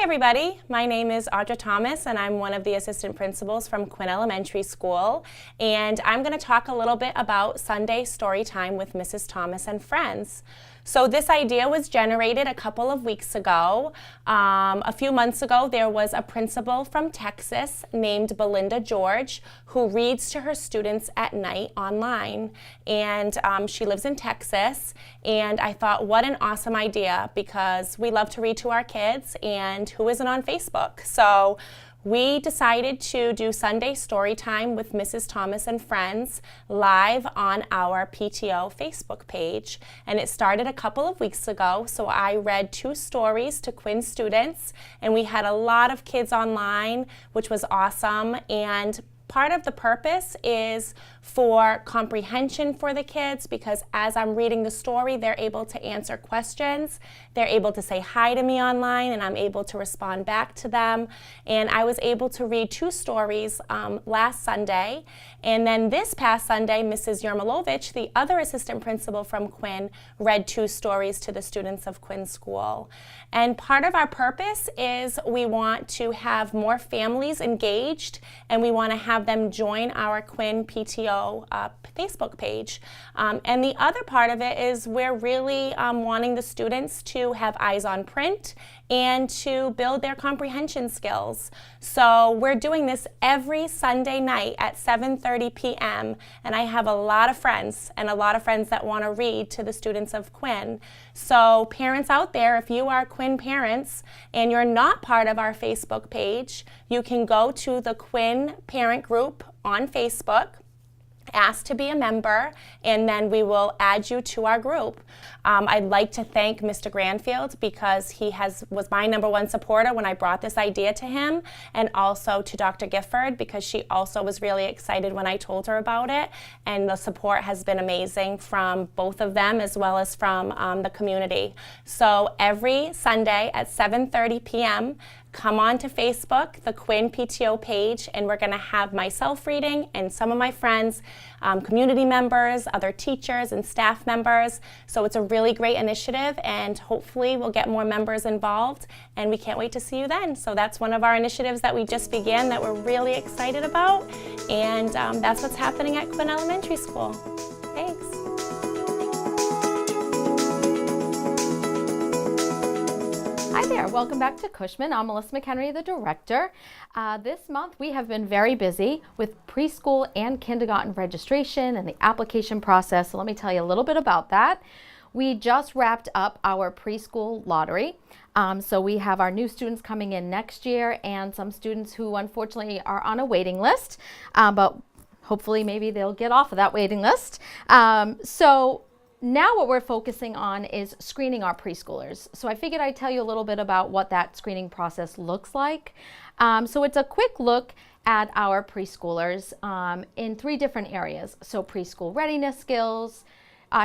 Hi everybody, my name is Audra Thomas and I'm one of the assistant principals from Quinn Elementary School, and I'm going to talk a little bit about Sunday story time with Mrs. Thomas and friends. So this idea was generated a couple of weeks ago. A few months ago there was a principal from Texas named Belinda George who reads to her students at night online, and she lives in Texas, and I thought what an awesome idea because we love to read to our kids, and who isn't on Facebook? So we decided to do Sunday story time with Mrs. Thomas and friends live on our PTO Facebook page, and it started a couple of weeks ago. So I read 2 stories to Quinn students, and we had a lot of kids online, which was awesome. And part of the purpose is for comprehension for the kids, because as I'm reading the story, they're able to answer questions. They're able to say hi to me online, and I'm able to respond back to them. And I was able to read 2 stories last Sunday. And then this past Sunday, Mrs. Yermolovich, the other assistant principal from Quinn, read 2 stories to the students of Quinn School. And part of our purpose is we want to have more families engaged, and we want to have them join our Quinn PTO Facebook page. And the other part of it is we're really wanting the students to have eyes on print and to build their comprehension skills. So we're doing this every Sunday night at 7:30 p.m. and I have a lot of friends that want to read to the students of Quinn. So parents out there, if you are Quinn parents and you're not part of our Facebook page, you can go to the Quinn parent group on Facebook, ask to be a member, and then we will add you to our group. I'd like to thank Mr. Granfield because he was my #1 supporter when I brought this idea to him, and also to Dr. Gifford because she also was really excited when I told her about it, and the support has been amazing from both of them as well as from the community. So every Sunday at 7:30 p.m. come on to Facebook, the Quinn PTO page, and we're going to have myself reading and some of my friends, community members, other teachers and staff members. So it's a really great initiative, and hopefully we'll get more members involved, and we can't wait to see you then. So that's one of our initiatives that we just began that we're really excited about, and that's what's happening at Quinn Elementary School. Thanks. Hi there, welcome back to Cushman. I'm Melissa McHenry, the director. This month we have been very busy with preschool and kindergarten registration and the application process. So let me tell you a little bit about that. We just wrapped up our preschool lottery. So we have our new students coming in next year and some students who unfortunately are on a waiting list, but hopefully maybe they'll get off of that waiting list. So now what we're focusing on is screening our preschoolers. So I figured I'd tell you a little bit about what that screening process looks like. So it's a quick look at our preschoolers in 3 different areas. So preschool readiness skills,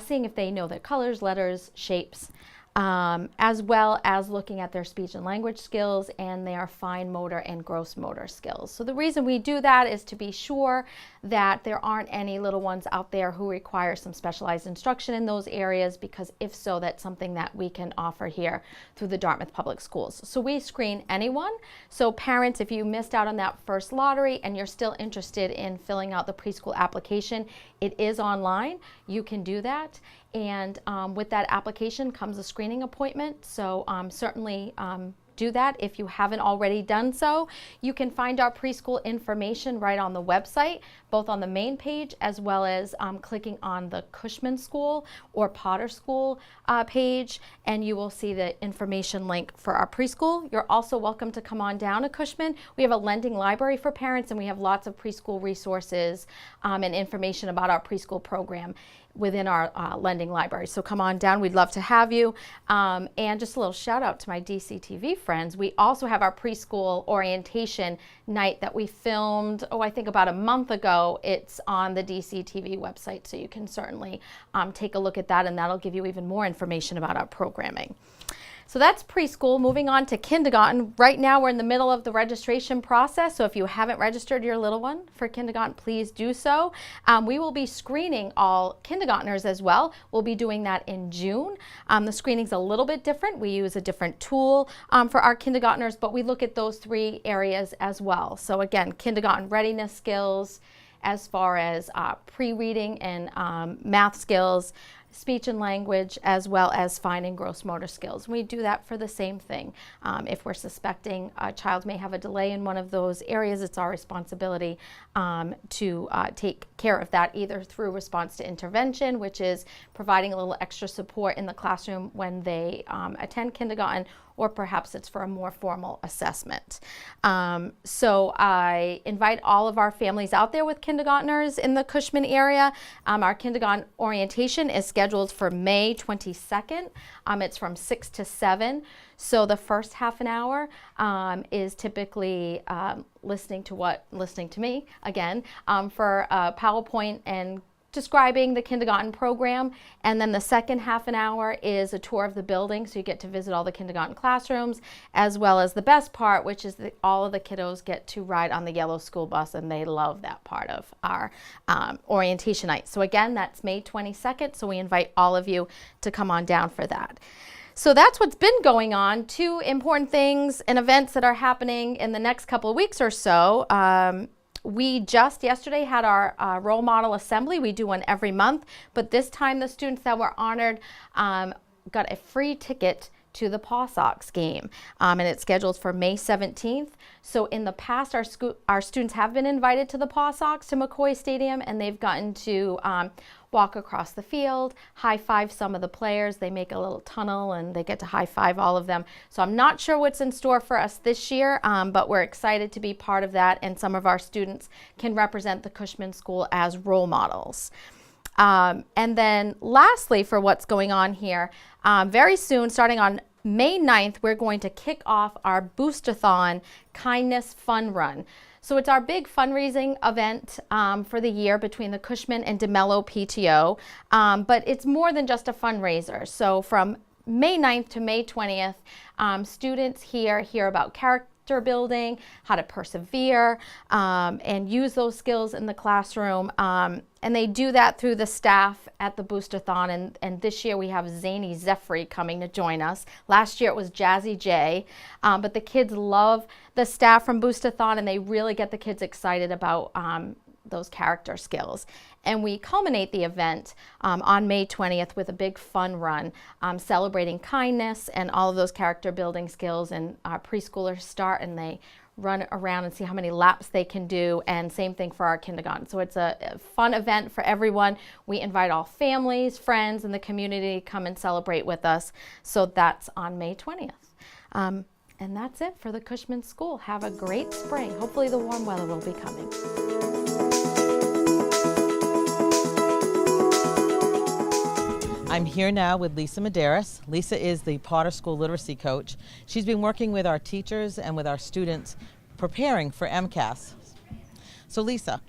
seeing if they know their colors, letters, shapes, as well as looking at their speech and language skills and their fine motor and gross motor skills. So the reason we do that is to be sure that there aren't any little ones out there who require some specialized instruction in those areas, because if so, that's something that we can offer here through the Dartmouth Public Schools. So we screen anyone. So parents, if you missed out on that first lottery and you're still interested in filling out the preschool application, it is online. You can do that. And with that application comes a screening appointment. So certainly do that if you haven't already done so. You can find our preschool information right on the website, both on the main page as well as clicking on the Cushman School or Potter School page, and you will see the information link for our preschool. You're also welcome to come on down to Cushman. We have a lending library for parents, and we have lots of preschool resources and information about our preschool program within our lending library. So come on down, we'd love to have you. And just a little shout out to my DCTV friends. We also have our preschool orientation night that we filmed, I think about a month ago. It's on the DCTV website, so you can certainly take a look at that, and that'll give you even more information about our programming. So that's preschool. Moving on to kindergarten. Right now we're in the middle of the registration process, so if you haven't registered your little one for kindergarten, please do so. We will be screening all kindergartners as well. We'll be doing that in June. The screening's a little bit different. We use a different tool for our kindergartners, but we look at those 3 areas as well. So again, kindergarten readiness skills as far as pre-reading and math skills, speech and language, as well as fine and gross motor skills. We do that for the same thing. If we're suspecting a child may have a delay in one of those areas, it's our responsibility to take care of that, either through response to intervention, which is providing a little extra support in the classroom when they attend kindergarten, or perhaps it's for a more formal assessment. So I invite all of our families out there with kindergartners in the Cushman area. Our kindergarten orientation is scheduled for May 22nd. It's from 6 to 7. So the first half an hour is typically listening to me again for PowerPoint and describing the kindergarten program, and then the second half an hour is a tour of the building, so you get to visit all the kindergarten classrooms, as well as the best part, which is that all of the kiddos get to ride on the yellow school bus, and they love that part of our orientation night. So again, that's May 22nd, so we invite all of you to come on down for that. So that's what's been going on. 2 important things and events that are happening in the next couple of weeks or so. We just yesterday had our role model assembly. We do one every month, but this time the students that were honored got a free ticket to the Paw Sox game, and it's scheduled for May 17th. So in the past, our students have been invited to the Paw Sox to McCoy Stadium, and they've gotten to walk across the field, high-five some of the players. They make a little tunnel and they get to high-five all of them. So I'm not sure what's in store for us this year, but we're excited to be part of that, and some of our students can represent the Cushman School as role models. And then lastly, for what's going on here, very soon, starting on May 9th, we're going to kick off our Boostathon Kindness Fun Run. So it's our big fundraising event for the year between the Cushman and DEMELLO PTO, but it's more than just a fundraiser. So from May 9th to May 20th, students hear about character building, how to persevere, and use those skills in the classroom. And they do that through the staff at the Boostathon. And this year we have Zany Zephyr coming to join us. Last year it was Jazzy J. But the kids love the staff from Boostathon, and they really get the kids excited about those character skills. And we culminate the event on May 20th with a big fun run celebrating kindness and all of those character building skills. And our preschoolers start and they run around and see how many laps they can do, and same thing for our kindergarten. So it's a fun event for everyone. We invite all families, friends, and the community to come and celebrate with us. So that's on May 20th. And that's it for the Cushman School. Have a great spring. Hopefully the warm weather will be coming. I'm here now with Lisa Medeiros. Lisa is the Potter School Literacy Coach. She's been working with our teachers and with our students preparing for MCAS. So Lisa,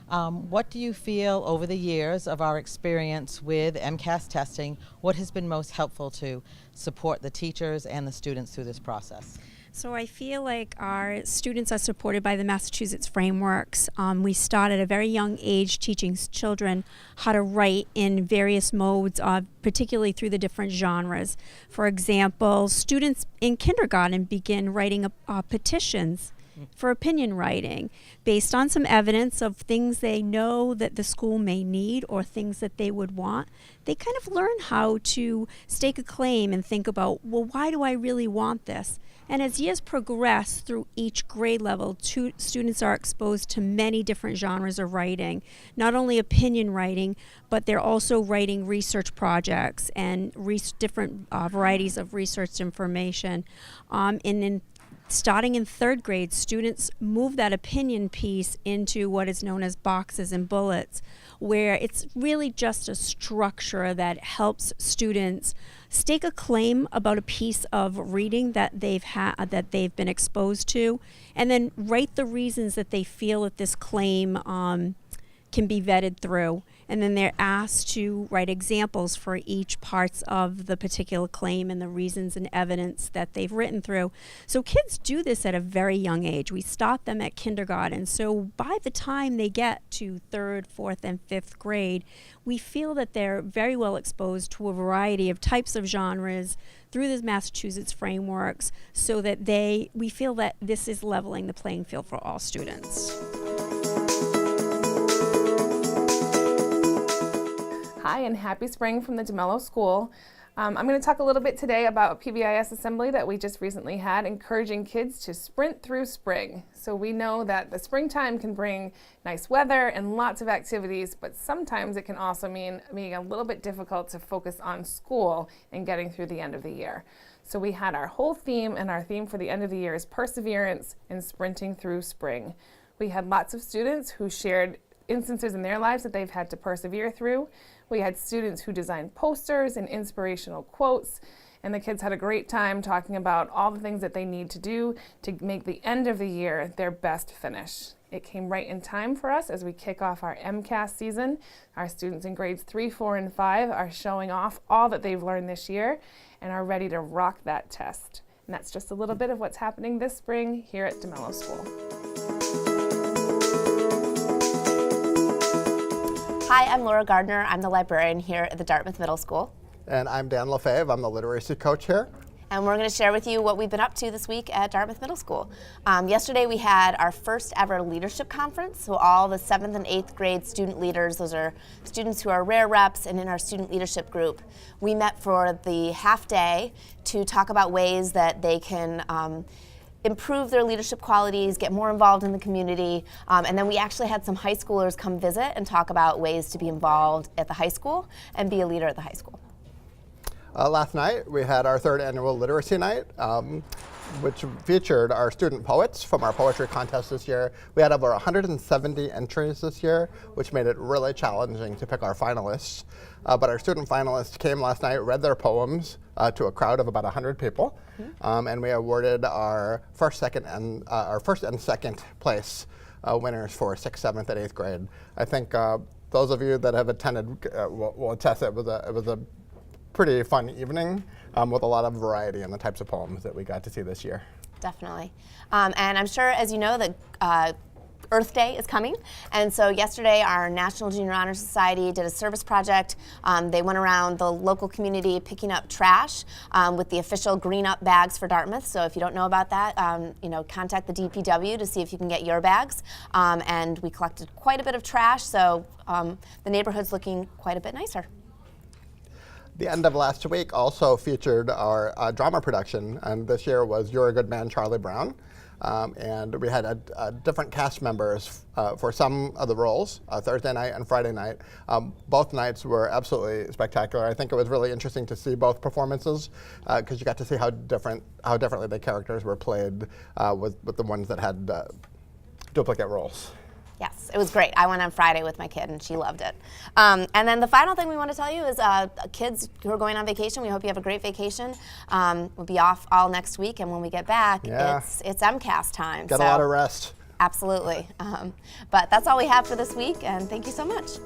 what do you feel over the years of our experience with MCAS testing, what has been most helpful to support the teachers and the students through this process? So I feel like our students are supported by the Massachusetts frameworks. We start at a very young age teaching children how to write in various modes, particularly through the different genres. For example, students in kindergarten begin writing petitions for opinion writing based on some evidence of things they know that the school may need or things that they would want. They kind of learn how to stake a claim and think about, well, why do I really want this? And as years progress through each grade level, students are exposed to many different genres of writing, not only opinion writing, but they're also writing research projects and different varieties of research information. Starting in third grade, students move that opinion piece into what is known as boxes and bullets, where it's really just a structure that helps students stake a claim about a piece of reading that they've been exposed to, and then write the reasons that they feel that this claim can be vetted through. and then they're asked to write examples for each parts of the particular claim and the reasons and evidence that they've written through. So kids do this at a very young age. We start them at kindergarten. So by the time they get to 3rd, 4th, and 5th grade, we feel that they're very well exposed to a variety of types of genres through the Massachusetts frameworks, so that we feel that this is leveling the playing field for all students. Hi, and happy spring from the DEMELLO School. I'm going to talk a little bit today about a PBIS assembly that we just recently had, encouraging kids to sprint through spring. So we know that the springtime can bring nice weather and lots of activities, but sometimes it can also mean being a little bit difficult to focus on school and getting through the end of the year. So we had our whole theme, and our theme for the end of the year is perseverance and sprinting through spring. We had lots of students who shared instances in their lives that they've had to persevere through. We had students who designed posters and inspirational quotes, and the kids had a great time talking about all the things that they need to do to make the end of the year their best finish. It came right in time for us as we kick off our MCAS season. Our students in grades 3, 4, and 5 are showing off all that they've learned this year and are ready to rock that test. And that's just a little bit of what's happening this spring here at DEMELLO School. Hi, I'm Laura Gardner. I'm the librarian here at the Dartmouth Middle School. And I'm Dan LaFave. I'm the literacy coach here. And we're going to share with you what we've been up to this week at Dartmouth Middle School. Yesterday we had our first ever leadership conference. So all the 7th and 8th grade student leaders, those are students who are rare reps and in our student leadership group, we met for the half day to talk about ways that they can improve their leadership qualities, get more involved in the community, and then we actually had some high schoolers come visit and talk about ways to be involved at the high school and be a leader at the high school. Last night we had our 3rd annual literacy night, which featured our student poets from our poetry contest this year. We had over 170 entries this year, which made it really challenging to pick our finalists. But our student finalists came last night, read their poems to a crowd of about 100 people, and we awarded our first and second place winners for 6th, 7th, and 8th grade. I think those of you that have attended will attest it was a pretty fun evening with a lot of variety in the types of poems that we got to see this year. Definitely. And I'm sure, as you know, that Earth Day is coming, and so yesterday our National Junior Honor Society did a service project. They went around the local community picking up trash with the official Green Up bags for Dartmouth. So if you don't know about that, contact the DPW to see if you can get your bags. And we collected quite a bit of trash, so the neighborhood's looking quite a bit nicer. The end of last week also featured our drama production, and this year was You're a Good Man, Charlie Brown. And we had different cast members for some of the roles, Thursday night and Friday night. Both nights were absolutely spectacular. I think it was really interesting to see both performances because you got to see how differently the characters were played with the ones that had duplicate roles. Yes, it was great. I went on Friday with my kid and she loved it. And then the final thing we want to tell you is kids who are going on vacation, we hope you have a great vacation. We'll be off all next week, and when we get back, it's MCAS time. Get a lot of rest. Absolutely. But that's all we have for this week, and thank you so much.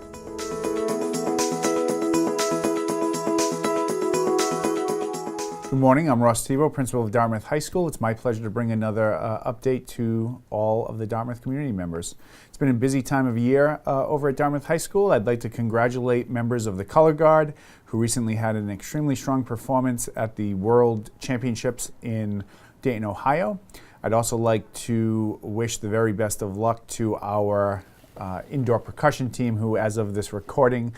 Good morning, I'm Ross Thibault, principal of Dartmouth High School. It's my pleasure to bring another update to all of the Dartmouth community members. It's been a busy time of year over at Dartmouth High School. I'd like to congratulate members of the Color Guard who recently had an extremely strong performance at the World Championships in Dayton, Ohio. I'd also like to wish the very best of luck to our indoor percussion team who, as of this recording,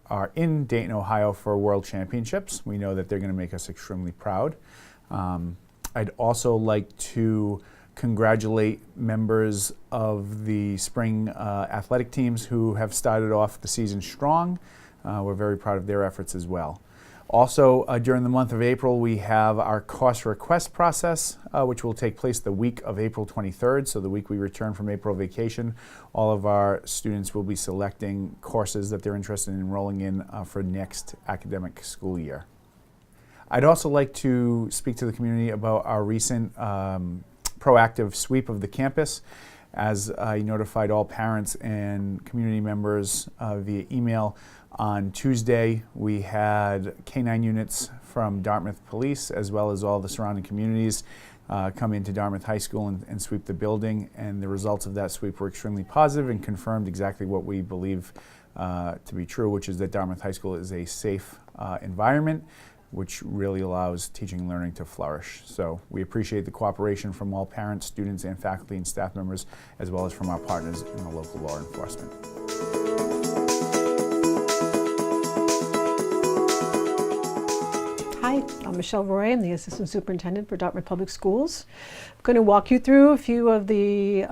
are in Dayton, Ohio for World Championships. We know that they're going to make us extremely proud. I'd also like to congratulate members of the spring athletic teams who have started off the season strong. We're very proud of their efforts as well. Also, during the month of April, we have our course request process, which will take place the week of April 23rd, so the week we return from April vacation. All of our students will be selecting courses that they're interested in enrolling in for next academic school year. I'd also like to speak to the community about our recent proactive sweep of the campus. as I notified all parents and community members via email. On Tuesday, we had K-9 units from Dartmouth Police, as well as all the surrounding communities, come into Dartmouth High School and sweep the building. And the results of that sweep were extremely positive and confirmed exactly what we believe to be true, which is that Dartmouth High School is a safe environment, which really allows teaching and learning to flourish. So we appreciate the cooperation from all parents, students, and faculty and staff members, as well as from our partners in the local law enforcement. Hi, I'm Michelle Roy. I'm the Assistant Superintendent for Dartmouth Public Schools. I'm going to walk you through a few of the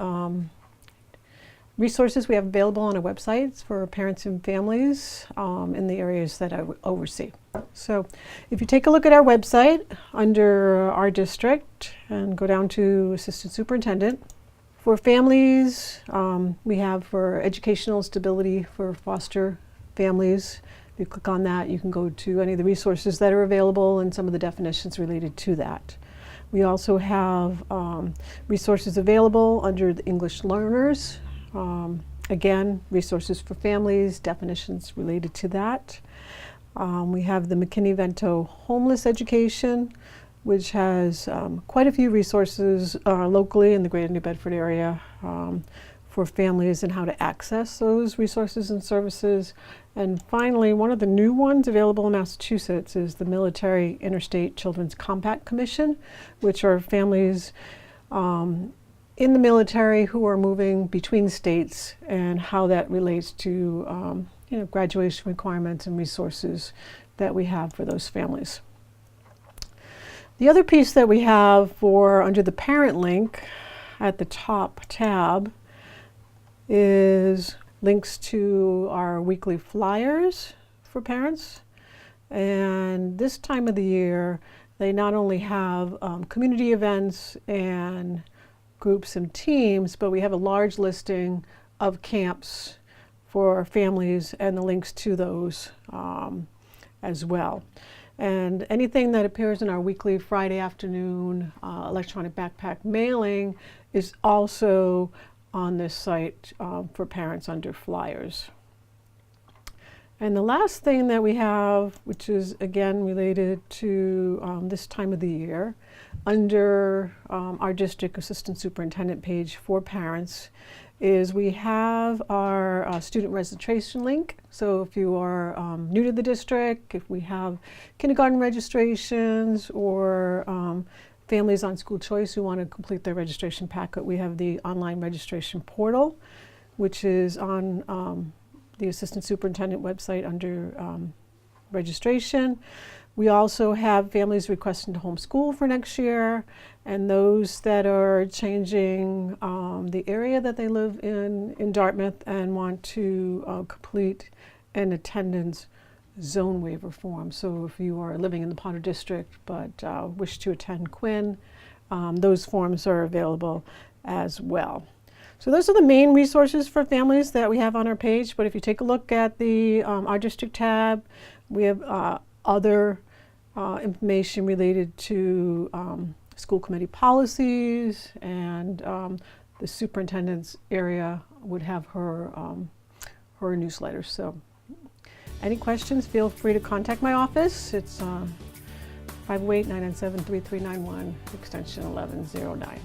resources we have available on our websites for parents and families in the areas that I oversee. So if you take a look at our website under our district and go down to Assistant Superintendent, for families, we have for educational stability for foster families. If you click on that, you can go to any of the resources that are available and some of the definitions related to that. We also have resources available under the English learners. Again, resources for families, definitions related to that. We have the McKinney-Vento Homeless Education, which has quite a few resources locally in the Greater New Bedford area for families and how to access those resources and services. And finally, one of the new ones available in Massachusetts is the Military Interstate Children's Compact Commission, which are families in the military who are moving between states and how that relates to graduation requirements and resources that we have for those families. The other piece that we have for under the parent link at the top tab is links to our weekly flyers for parents. And this time of the year, they not only have community events and groups and teams, but we have a large listing of camps for families and the links to those as well. And anything that appears in our weekly Friday afternoon electronic backpack mailing is also on this site for parents under flyers. And the last thing that we have, which is again related to this time of the year, under our district assistant superintendent page for parents, is we have our student registration link. So if you are new to the district, if we have kindergarten registrations or families on school choice who want to complete their registration packet, we have the online registration portal, which is on the assistant superintendent website under registration. We also have families requesting to homeschool for next year, and those that are changing the area that they live in Dartmouth and want to complete an attendance zone waiver form. So if you are living in the Potter District but wish to attend QUINN, those forms are available as well. So those are the main resources for families that we have on our page, but if you take a look at the our district tab, we have other information related to school committee policies, and the superintendent's area would have her her newsletter. So any questions, feel free to contact my office. It's 508-997-3391, extension 1109.